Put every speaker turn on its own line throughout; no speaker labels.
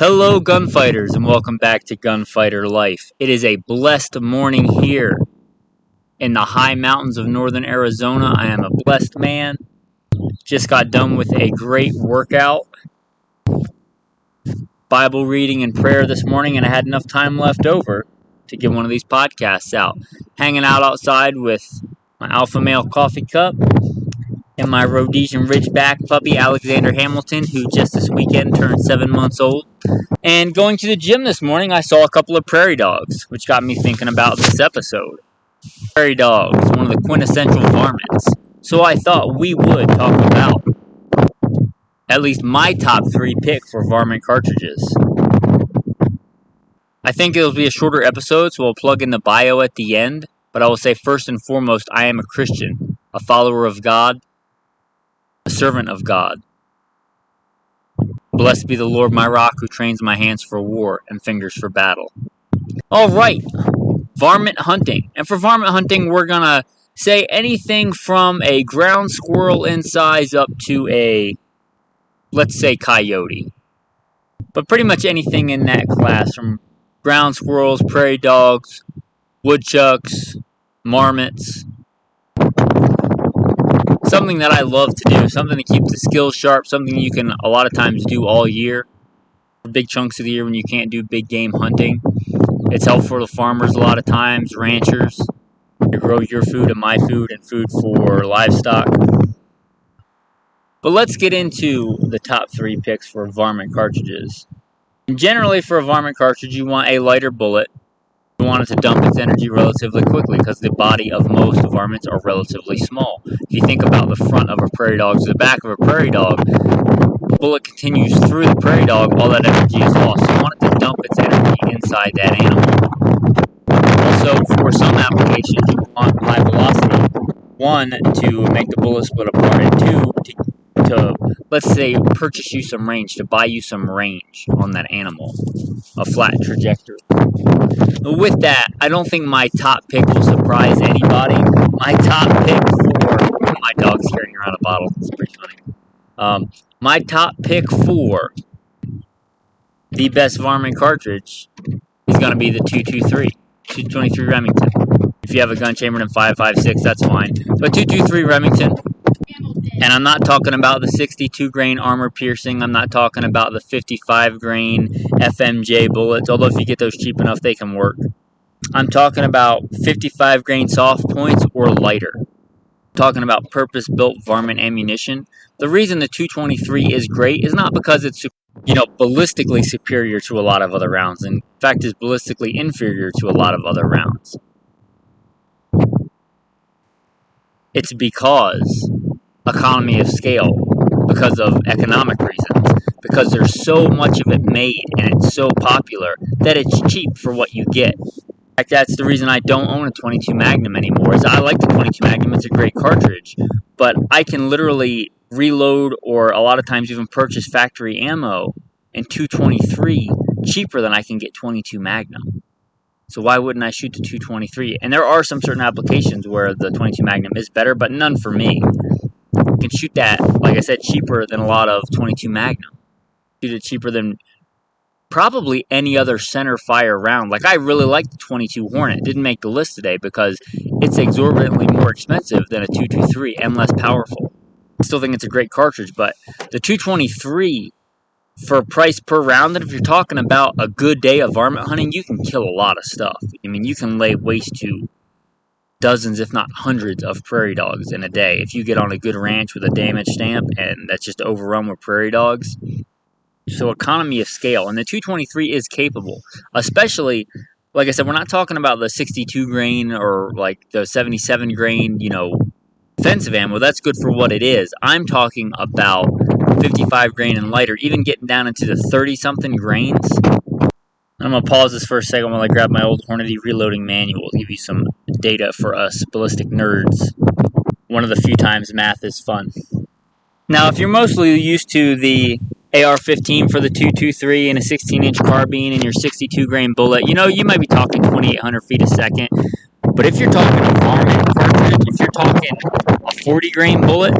Hello gunfighters and welcome back to Gunfighter Life. It is a blessed morning here in the high mountains of northern Arizona. I am a blessed man. Just got done with a great workout, Bible reading and prayer this morning, and I had enough time left over to get one of these podcasts out. Hanging out outside with my alpha male coffee cup and my Rhodesian Ridgeback puppy Alexander Hamilton, who just this weekend turned 7 months old. And going to the gym this morning, I saw a couple of prairie dogs, which got me thinking about this episode. Prairie dogs, one of the quintessential varmints. So I thought we would talk about at least my top 3 pick for Varmint Cartridges. I think it'll be a shorter episode, so I'll plug in the bio at the end. But I will say first and foremost, I am a Christian, a follower of God, a servant of God. Blessed be the Lord my rock, who trains my hands for war and fingers for battle. Alright, varmint hunting. And for varmint hunting, we're going to say anything from a ground squirrel in size up to a, let's say, coyote. But pretty much anything in that class, from ground squirrels, prairie dogs, woodchucks, marmots. Something that I love to do, something to keep the skills sharp, something you can a lot of times do all year, big chunks of the year when you can't do big game hunting. It's helpful to farmers a lot of times, ranchers, to grow your food and my food and food for livestock. But let's get into the top 3 picks for varmint cartridges. And generally for a varmint cartridge, you want a lighter bullet. You want it to dump its energy relatively quickly because the body of most varmints are relatively small. If you think about the front of a prairie dog to the back of a prairie dog, the bullet continues through the prairie dog, all that energy is lost. So you want it to dump its energy inside that animal. Also, for some applications, you want high velocity. 1, to make the bullet split apart, and 2, to let's say, purchase you some range, to buy you some range on that animal. A flat trajectory. With that, I don't think my top pick will surprise anybody. My top pick for... My dog's carrying around a bottle. It's pretty funny. My top pick for the best varmint cartridge is going to be the 223 Remington. If you have a gun chambered in 5.56, that's fine. But 223 Remington... And I'm not talking about the 62 grain armor piercing. I'm not talking about the 55 grain FMJ bullets, although if you get those cheap enough, they can work. I'm talking about 55 grain soft points or lighter. I'm talking about purpose-built varmint ammunition. The reason the 223 is great is not because it's, ballistically superior to a lot of other rounds. In fact, it's ballistically inferior to a lot of other rounds. It's because economy of scale, because of economic reasons, because there's so much of it made and it's so popular that it's cheap for what you get. In fact, that's the reason I don't own a 22 Magnum anymore. Is I like the 22 Magnum, it's a great cartridge, but I can literally reload or a lot of times even purchase factory ammo in 223 cheaper than I can get 22 Magnum. So why wouldn't I shoot the 223? And there are some certain applications where the 22 Magnum is better, but none for me. You can shoot that, like I said, cheaper than a lot of 22 Magnum. Shoot it cheaper than probably any other center fire round. Like, I really like the 22 Hornet. It didn't make the list today because it's exorbitantly more expensive than a 223 and less powerful. I still think it's a great cartridge, but the 223, for price per round, and if you're talking about a good day of varmint hunting, you can kill a lot of stuff. I mean, you can lay waste to dozens, if not hundreds, of prairie dogs in a day. If you get on a good ranch with a damage stamp and that's just overrun with prairie dogs. So economy of scale. And the 223 is capable. Especially, like I said, we're not talking about the 62 grain or like the 77 grain, offensive ammo. That's good for what it is. I'm talking about 55 grain and lighter, even getting down into the 30-something grains. I'm going to pause this for a second while I grab my old Hornady reloading manual to give you some data for us ballistic nerds. One of the few times math is fun. Now, if you're mostly used to the AR-15 for the 223 and a 16-inch carbine and your 62 grain bullet, you might be talking 2,800 feet a second. But if you're talking a varmint cartridge, if you're talking a 40 grain bullet,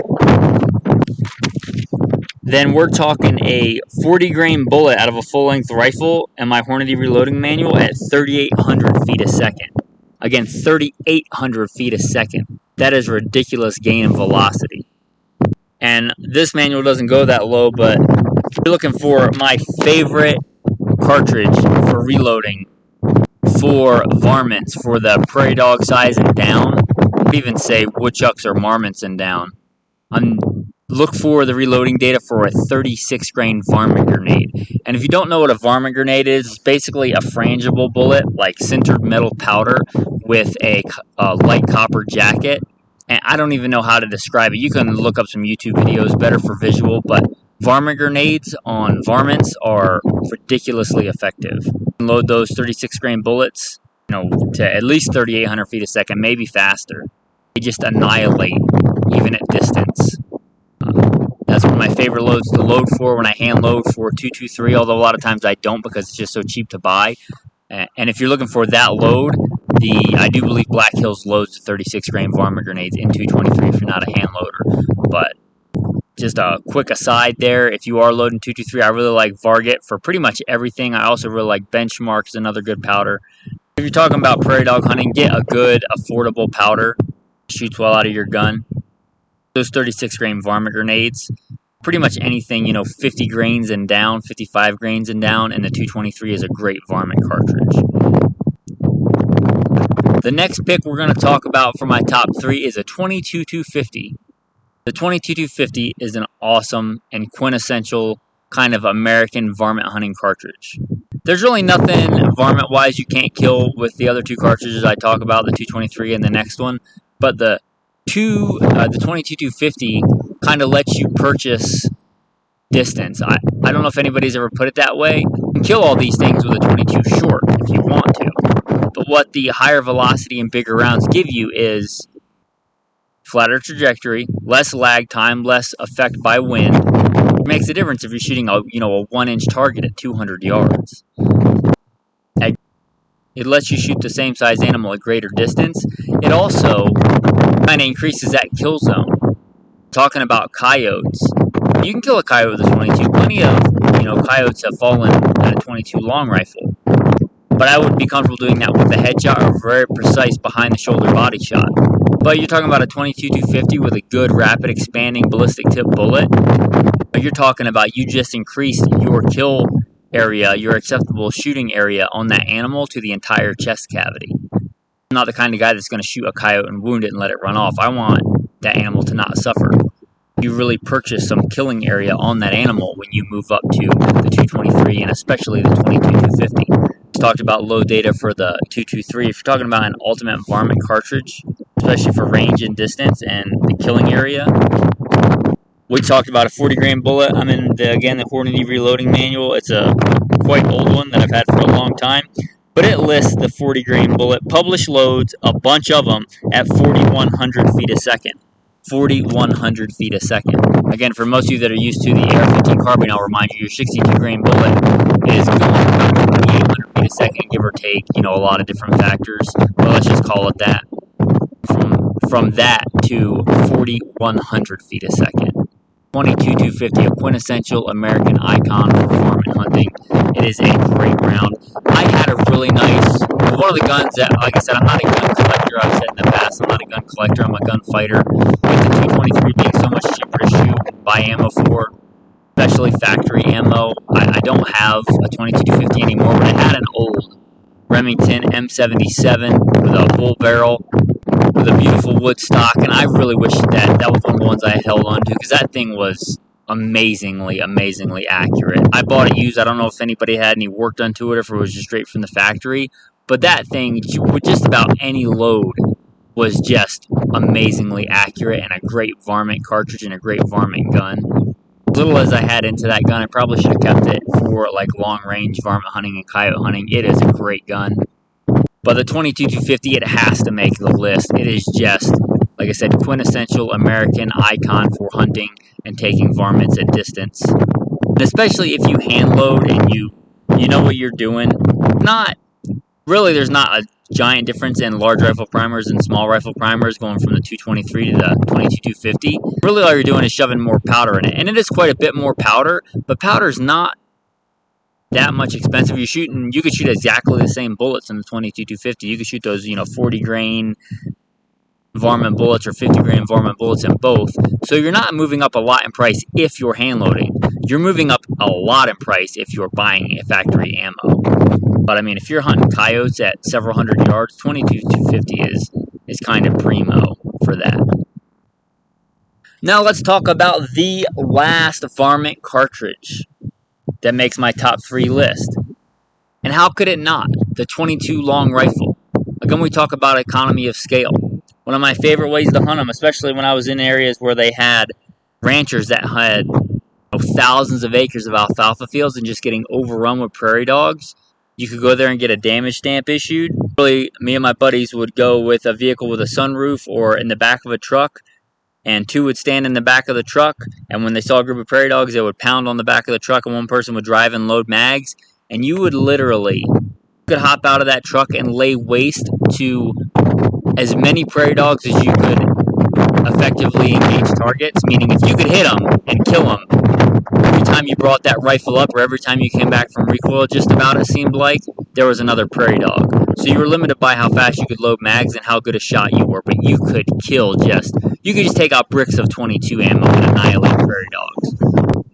then we're talking a 40 grain bullet out of a full-length rifle and my Hornady reloading manual at 3,800 feet a second. Again, 3,800 feet a second. That is ridiculous gain in velocity. And this manual doesn't go that low, but if you're looking for my favorite cartridge for reloading for varmints, for the prairie dog size and down, I would even say woodchucks or marmots and down, look for the reloading data for a 36 grain varmint grenade. And if you don't know what a varmint grenade is, it's basically a frangible bullet, like sintered metal powder with a light copper jacket. And I don't even know how to describe it. You can look up some YouTube videos better for visual, but varmint grenades on varmints are ridiculously effective. Load those 36 grain bullets, to at least 3,800 feet a second, maybe faster. They just annihilate, even at distance. That's one of my favorite loads to load for when I hand load for 223, although a lot of times I don't because it's just so cheap to buy. And if you're looking for that load, I do believe Black Hills loads the 36 grain varmint grenades in 223 if you're not a hand loader. But just a quick aside there, if you are loading 223, I really like Varget for pretty much everything. I also really like Benchmark is another good powder. If you're talking about prairie dog hunting, get a good, affordable powder. Shoots well out of your gun. Those 36 grain varmint grenades, pretty much anything, 50 grains and down, 55 grains and down, and the 223 is a great varmint cartridge. The next pick we're going to talk about for my top 3 is a 22-250. The 22-250 is an awesome and quintessential kind of American varmint hunting cartridge. There's really nothing varmint-wise you can't kill with the other 2 cartridges I talk about, the 223 and the next one, but the 22-250 kind of lets you purchase distance. I don't know if anybody's ever put it that way. You can kill all these things with a 22 short if you want to. But what the higher velocity and bigger rounds give you is flatter trajectory, less lag time, less effect by wind. It makes a difference if you're shooting a 1-inch target at 200 yards. It lets you shoot the same size animal at greater distance. It also kind of increases that kill zone. Talking about coyotes, you can kill a coyote with a 22. Plenty of coyotes have fallen at a 22 long rifle. But I would be comfortable doing that with a headshot or a very precise behind-the-shoulder body shot. But you're talking about a 22-250 with a good, rapid, expanding ballistic tip bullet. You're talking about you just increased your kill area, your acceptable shooting area on that animal to the entire chest cavity. I'm not the kind of guy that's going to shoot a coyote and wound it and let it run off. I want that animal to not suffer. You really purchase some killing area on that animal when you move up to the 223 and especially the 22-250. Talked about load data for the 223. If you're talking about an ultimate varmint cartridge, especially for range and distance and the killing area, we talked about a 40 grain bullet. I'm in the Hornady reloading manual. It's a quite old one that I've had for a long time, but it lists the 40 grain bullet published loads, a bunch of them, at 4,100 feet a second. 4,100 feet a second. Again, for most of you that are used to the AR-15 carbine, I'll remind you, your 62 grain bullet is going about 2,800 feet a second, give or take, a lot of different factors, but let's just call it that. From that to 4,100 feet a second. 22-250, a quintessential American icon for varmint hunting. It is a great round. I had a really nice, one of the guns that, like I said, I'm not a gun collector. I've said in the past, I'm not a gun collector, I'm a gun fighter. With the 223 being so much cheaper to shoot, buy ammo for, especially factory ammo. I don't have a 22-250 anymore, but I had an old Remington M77 with a bull barrel, with a beautiful wood stock, and I really wish that was one of the ones I held on to, because that thing was amazingly accurate. I bought it used. I don't know if anybody had any work done to it, or if it was just straight from the factory, but that thing, with just about any load, was just amazingly accurate, and a great varmint cartridge and a great varmint gun. As little as I had into that gun, I probably should have kept it for long-range varmint hunting and coyote hunting. It is a great gun. But the 22-250, it has to make the list. It is just, like I said, quintessential American icon for hunting and taking varmints at distance. And especially if you hand load and you know what you're doing. There's not giant difference in large rifle primers and small rifle primers, going from the 223 to the 22-250. Really all you're doing is shoving more powder in it. And it is quite a bit more powder, but powder's not that much expensive. You could shoot exactly the same bullets in the 22-250. You could shoot those, 40 grain varmint bullets or 50 grain varmint bullets in both. So you're not moving up a lot in price if you're hand loading. You're moving up a lot in price if you're buying a factory ammo. But I mean, if you're hunting coyotes at several hundred yards, 22-250 is kind of primo for that. Now let's talk about the last varmint cartridge that makes my top 3 list. And how could it not? The 22 long rifle. Again, we talk about economy of scale. One of my favorite ways to hunt them, especially when I was in areas where they had ranchers that had thousands of acres of alfalfa fields and just getting overrun with prairie dogs. You could go there and get a damage stamp issued. Really, me and my buddies would go with a vehicle with a sunroof or in the back of a truck, and 2 would stand in the back of the truck, and when they saw a group of prairie dogs, they would pound on the back of the truck, and one person would drive and load mags, and you would literally could hop out of that truck and lay waste to as many prairie dogs as you could effectively engage targets, meaning if you could hit them and kill them every time you brought that rifle up or every time you came back from recoil, just about it seemed like there was another prairie dog. So you were limited by how fast you could load mags and how good a shot you were, but you could just take out bricks of 22 ammo and annihilate prairie dogs.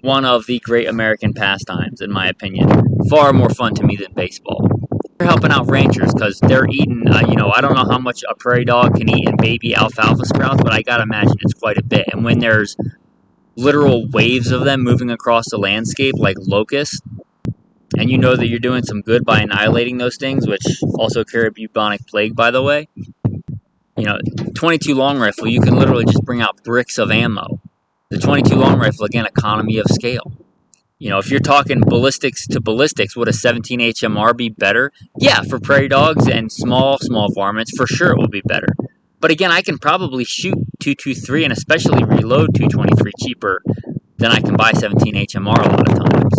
One of the great American pastimes, in my opinion. Far more fun to me than baseball. They're helping out ranchers because they're eating, I don't know how much a prairie dog can eat in baby alfalfa sprouts, but I gotta imagine it's quite a bit. And when there's literal waves of them moving across the landscape like locusts, and you know that you're doing some good by annihilating those things, which also carry bubonic plague, by the way. 22 long rifle, you can literally just bring out bricks of ammo. The 22 long rifle, again, economy of scale. If you're talking ballistics to ballistics, would a 17 HMR be better? Yeah, for prairie dogs and small varmints, for sure it will be better. But again, I can probably shoot 223 and especially reload 223 cheaper than I can buy 17 HMR a lot of times.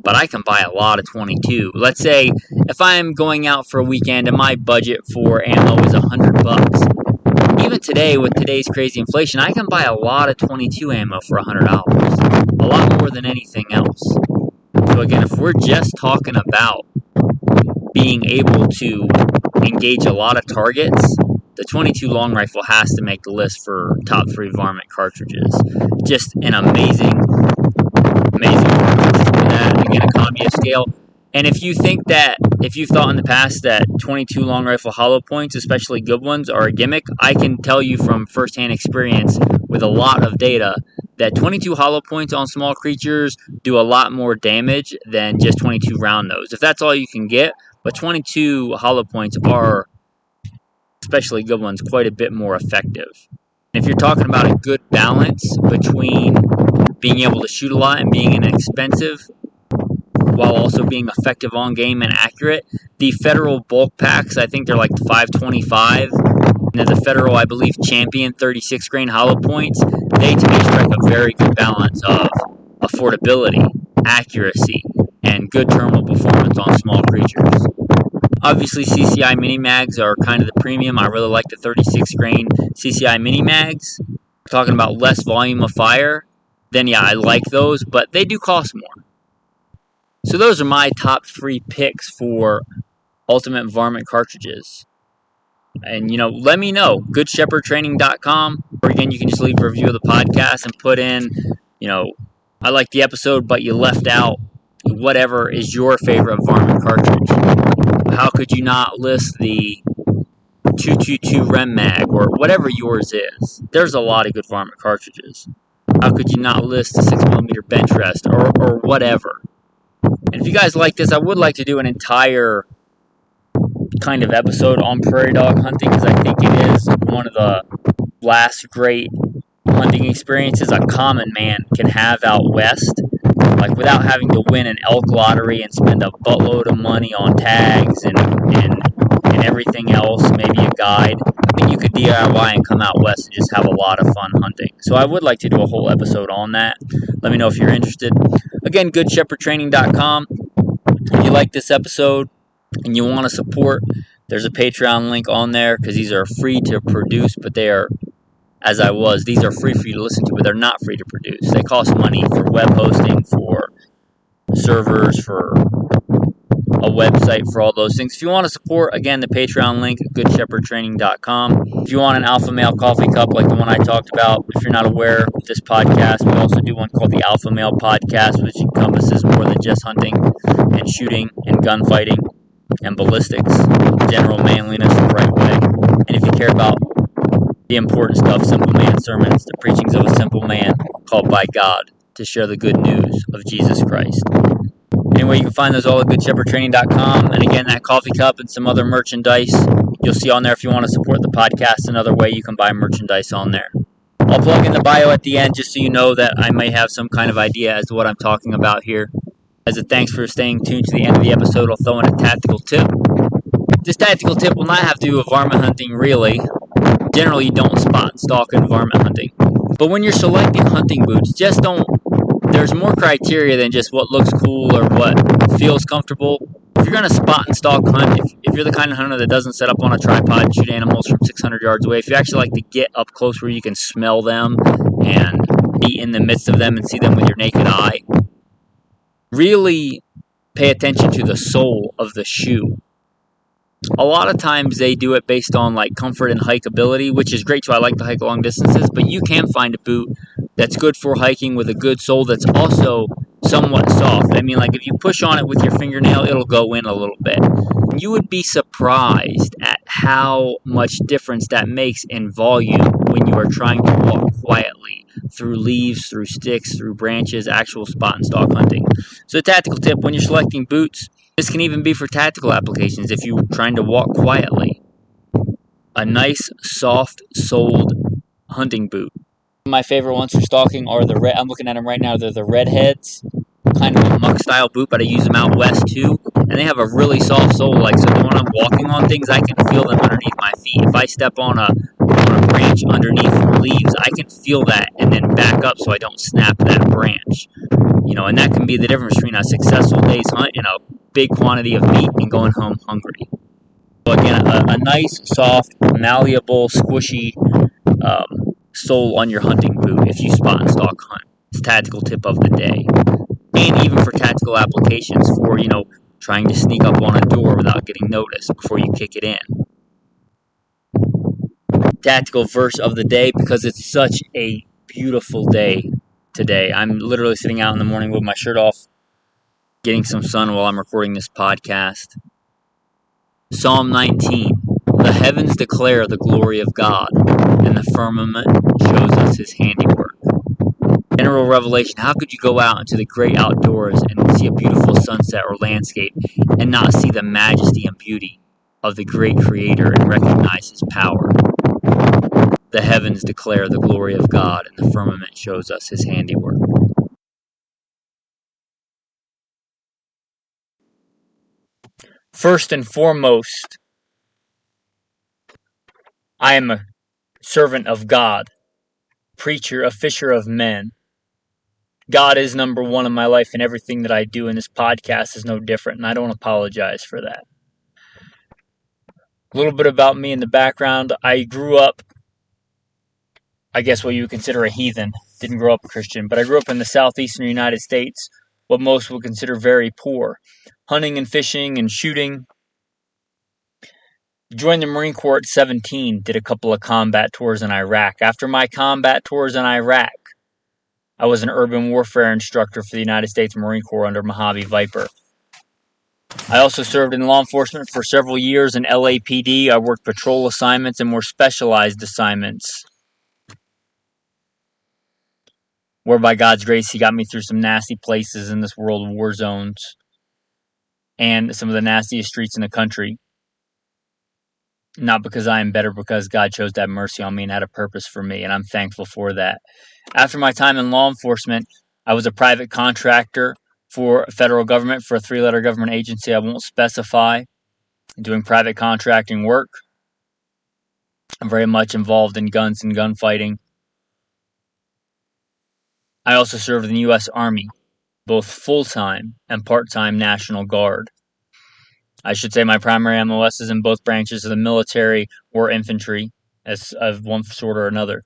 But I can buy a lot of 22. Let's say if I'm going out for a weekend and my budget for ammo is $100. Even today, with today's crazy inflation, I can buy a lot of 22 ammo for $100. A lot more than anything else. So again, if we're just talking about being able to engage a lot of targets, the 22 long rifle has to make the list for top 3 varmint cartridges. Just an amazing cartridge for that. Again, economy of scale. And if you've thought in the past that 22 long rifle hollow points, especially good ones, are a gimmick, I can tell you from firsthand experience with a lot of data that 22 hollow points on small creatures do a lot more damage than just 22 round nose. If that's all you can get, but 22 hollow points are, especially good ones, quite a bit more effective. And if you're talking about a good balance between being able to shoot a lot and being inexpensive, while also being effective on game and accurate, the Federal bulk packs, I think they're like 525, and the Federal, I believe, Champion 36 grain hollow points, they to me strike a very good balance of affordability, accuracy, and good terminal performance on small creatures. Obviously, CCI mini mags are kind of the premium. I really like the 36 grain CCI mini mags. Talking about less volume of fire, then yeah, I like those, but they do cost more. So those are my top 3 picks for ultimate varmint cartridges. And, let me know. GoodShepherdTraining.com. Or again, you can just leave a review of the podcast and put in, I like the episode, but you left out whatever is your favorite varmint cartridge. How could you not list the 222 Rem Mag or whatever yours is? There's a lot of good varmint cartridges. How could you not list the 6mm bench rest or whatever? And if you guys like this, I would like to do an entire kind of episode on prairie dog hunting, because I think it is one of the last great hunting experiences a common man can have out west. Like, without having to win an elk lottery and spend a buttload of money on tags and everything else, maybe a guide. I think you could DIY and come out west and just have a lot of fun hunting. So I would like to do a whole episode on that. Let me know if you're interested. Again, GoodShepherdTraining.com. If you like this episode and you want to support There's a Patreon link on there because these are free to produce, but they are, these are free for you to listen to, but they're not free to produce. They cost money for web hosting, for servers, for a website, for all those things. If you want to support, again, the Patreon link, goodshepherdtraining.com. If you want an Alpha Male coffee cup like the one I talked about, if you're not aware of this podcast, we also do one called the Alpha Male Podcast, which encompasses more than just hunting and shooting and gunfighting and ballistics, general manliness the right way. And if you care about the important stuff, Simple Man Sermons, the preachings of a simple man called by God to share the good news of Jesus Christ. Anyway, you can find those all at goodshepherdtraining.com. And again, that coffee cup and some other merchandise you'll see on there. If you want to support the podcast another way, you can buy merchandise on there. I'll plug in the bio at the end just so you know that I may have some kind of idea as to what I'm talking about here. As a thanks for staying tuned to the end of the episode, I'll throw in a tactical tip. This tactical tip will not have to do with varmint hunting, really. Generally, you don't spot and stalk in varmint hunting. But when you're selecting hunting boots, there's more criteria than just what looks cool or what feels comfortable. If you're going to spot and stalk hunt, if you're the kind of hunter that doesn't set up on a tripod and shoot animals from 600 yards away, if you actually like to get up close where you can smell them and be in the midst of them and see them with your naked eye, really pay attention to the sole of the shoe. A lot of times they do it based on like comfort and hikeability, which is great too. I like to hike long distances, but you can find a boot that's good for hiking with a good sole that's also somewhat soft. I mean, like if you push on it with your fingernail, it'll go in a little bit. You would be surprised at how much difference that makes in volume when you are trying to walk quietly through leaves, through sticks, through branches, actual spot and stalk hunting. So a tactical tip, when you're selecting boots, this can even be for tactical applications if you're trying to walk quietly. A nice, soft-soled hunting boot. My favorite ones for stalking are I'm looking at them right now, they're the Redheads. Kind of a muck-style boot, but I use them out west too. And they have a really soft sole, so that when I'm walking on things, I can feel them underneath my feet. If I step on a branch underneath leaves, I can feel that and then back up so I don't snap that branch. And that can be the difference between a successful day's hunt and a big quantity of meat and going home hungry. So again, a nice, soft, malleable, squishy sole on your hunting boot if you spot and stalk hunt. It's a tactical tip of the day. And even for tactical applications for, trying to sneak up on a door without getting noticed before you kick it in. Tactical verse of the day, because it's such a beautiful day today. I'm literally sitting out in the morning with my shirt off, getting some sun while I'm recording this podcast. Psalm 19. The heavens declare the glory of God, and the firmament shows us his handiwork. General revelation, how could you go out into the great outdoors and see a beautiful sunset or landscape and not see the majesty and beauty of the great Creator and recognize his power? The heavens declare the glory of God, and the firmament shows us his handiwork. First and foremost, I am a servant of God, preacher, a fisher of men. God is number one in my life, and everything that I do in this podcast is no different, and I don't apologize for that. A little bit about me in the background. I grew up, I guess what you would consider a heathen. Didn't grow up Christian, but I grew up in the southeastern United States, what most would consider very poor. Hunting and fishing and shooting. Joined the Marine Corps at 17, did a couple of combat tours in Iraq. After my combat tours in Iraq, I was an urban warfare instructor for the United States Marine Corps under Mojave Viper. I also served in law enforcement for several years in LAPD. I worked patrol assignments and more specialized assignments, where by God's grace, he got me through some nasty places in this world of war zones and some of the nastiest streets in the country. Not because I am better, because God chose to have mercy on me and had a purpose for me, and I'm thankful for that. After my time in law enforcement, I was a private contractor for federal government, for a 3-letter government agency I won't specify, doing private contracting work. I'm very much involved in guns and gunfighting. I also served in the U.S. Army, both full-time and part-time National Guard. I should say my primary MOS is in both branches of the military or infantry, as of one sort or another.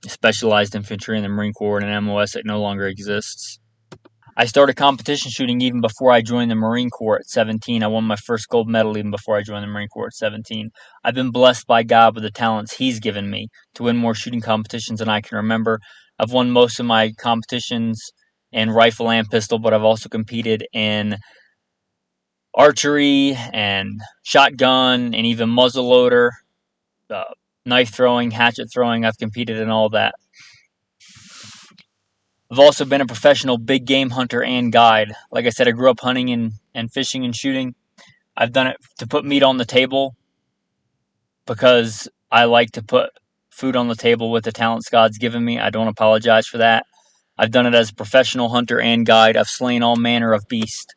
Specialized infantry in the Marine Corps and an MOS that no longer exists. I started competition shooting even before I joined the Marine Corps at 17. I won my first gold medal even before I joined the Marine Corps at 17. I've been blessed by God with the talents He's given me to win more shooting competitions than I can remember. I've won most of my competitions in rifle and pistol, but I've also competed in archery and shotgun and even muzzleloader, knife throwing, hatchet throwing. I've competed in all that. I've also been a professional big game hunter and guide. Like I said, I grew up hunting and fishing and shooting. I've done it to put meat on the table because I like to put food on the table with the talents God's given me. I don't apologize for that. I've done it as a professional hunter and guide. I've slain all manner of beast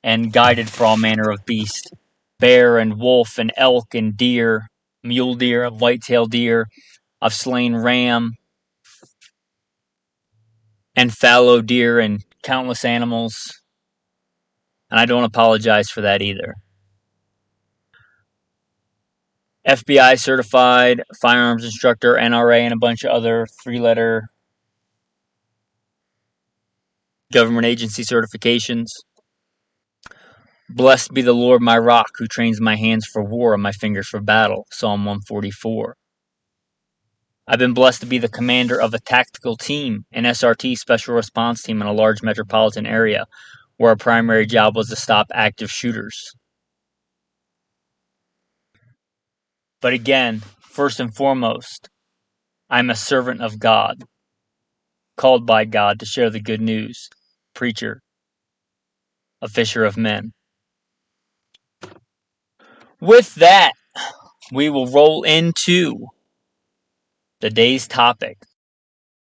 and guided for all manner of beast. Bear and wolf and elk and deer, mule deer, whitetail deer. I've slain ram and fallow deer and countless animals. And I don't apologize for that either. FBI certified, firearms instructor, NRA, and a bunch of other 3-letter government agency certifications. Blessed be the Lord my rock, who trains my hands for war and my fingers for battle. Psalm 144. I've been blessed to be the commander of a tactical team, an SRT, special response team, in a large metropolitan area, where our primary job was to stop active shooters. But again, first and foremost, I'm a servant of God, called by God to share the good news, preacher, a fisher of men. With that, we will roll into the day's topic.